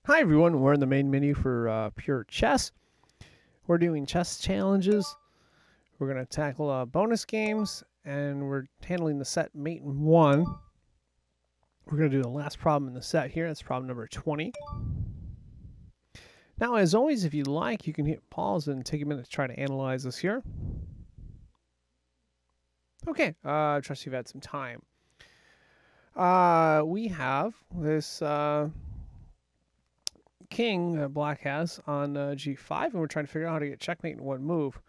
Hi everyone, we're in the main menu for Pure Chess. We're doing chess challenges. We're going to tackle bonus games, and we're handling the set Mate in 1. We're going to do the last problem in the set here. That's problem number 20. Now, as always, if you like, you can hit pause and take a minute to try to analyze this here. Okay, trust you've had some time. We have this king that black has on g5, and we're trying to figure out how to get checkmate in one move.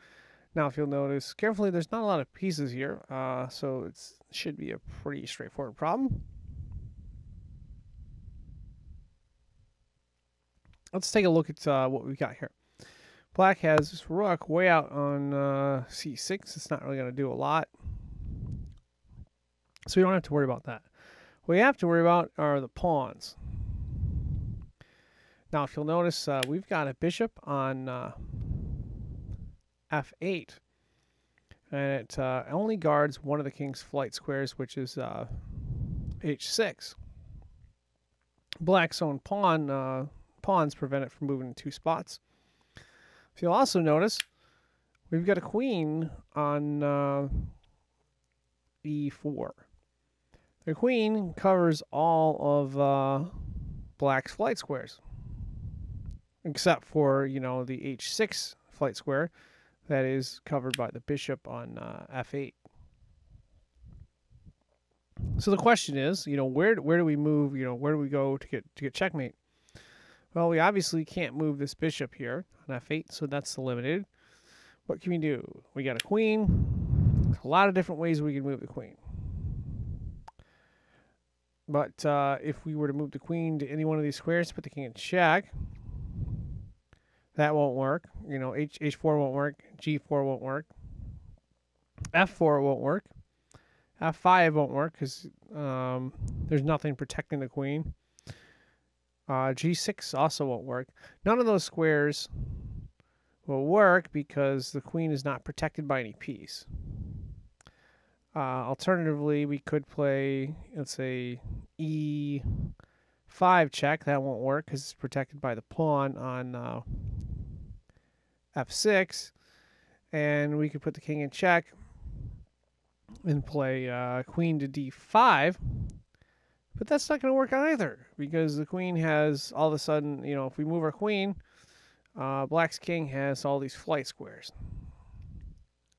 Now, if you'll notice carefully, there's not a lot of pieces here, so it should be a pretty straightforward problem. Let's take a look at what we've got here. Black has this rook way out on c6. It's not really going to do a lot, so we don't have to worry about that. What we have to worry about are the pawns. Now, if you'll notice, we've got a bishop on f8. And it only guards one of the king's flight squares, which is h6. Black's own pawns prevent it from moving in two spots. If you'll also notice, we've got a queen on e4. The queen covers all of Black's flight squares, except for, the h6 flight square that is covered by the bishop on f8. So the question is, where do we move? Where do we go to get checkmate? Well, we obviously can't move this bishop here on f8, so that's limited. What can we do? We got a queen. A lot of different ways we can move the queen. But if we were to move the queen to any one of these squares, put the king in check, that won't work. H4 won't work. G4 won't work. F4 won't work. F5 won't work because there's nothing protecting the queen. G6 also won't work. None of those squares will work because the queen is not protected by any piece. Alternatively, we could play, let's say, E5 check. That won't work because it's protected by the pawn on f6. And we could put the king in check and play queen to d5. But that's not going to work either because the queen has, all of a sudden, if we move our queen, Black's king has all these flight squares.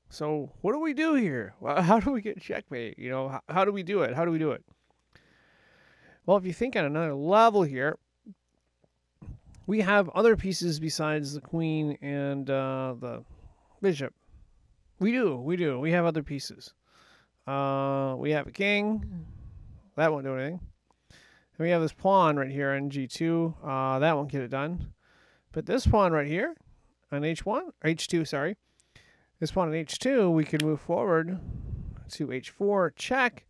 So what do we do here? Well, how do we get checkmate? How do we do it? How do we do it? Well, if you think on another level here, we have other pieces besides the queen and the bishop. We do. We have other pieces. We have a king. That won't do anything. And we have this pawn right here on g2. That won't get it done. But this pawn right here on h2, sorry. This pawn on h2, we can move forward to h4, check.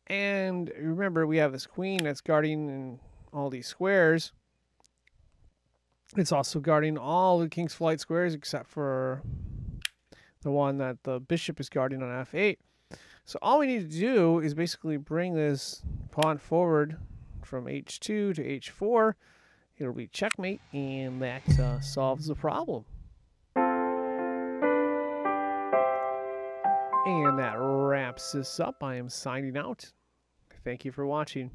And remember, we have this queen that's guarding in all these squares. It's also guarding all the king's flight squares except for the one that the bishop is guarding on f8. So all we need to do is basically bring this pawn forward from h2 to h4. It'll be checkmate, and that solves the problem. And that wraps this up. I am signing out. Thank you for watching.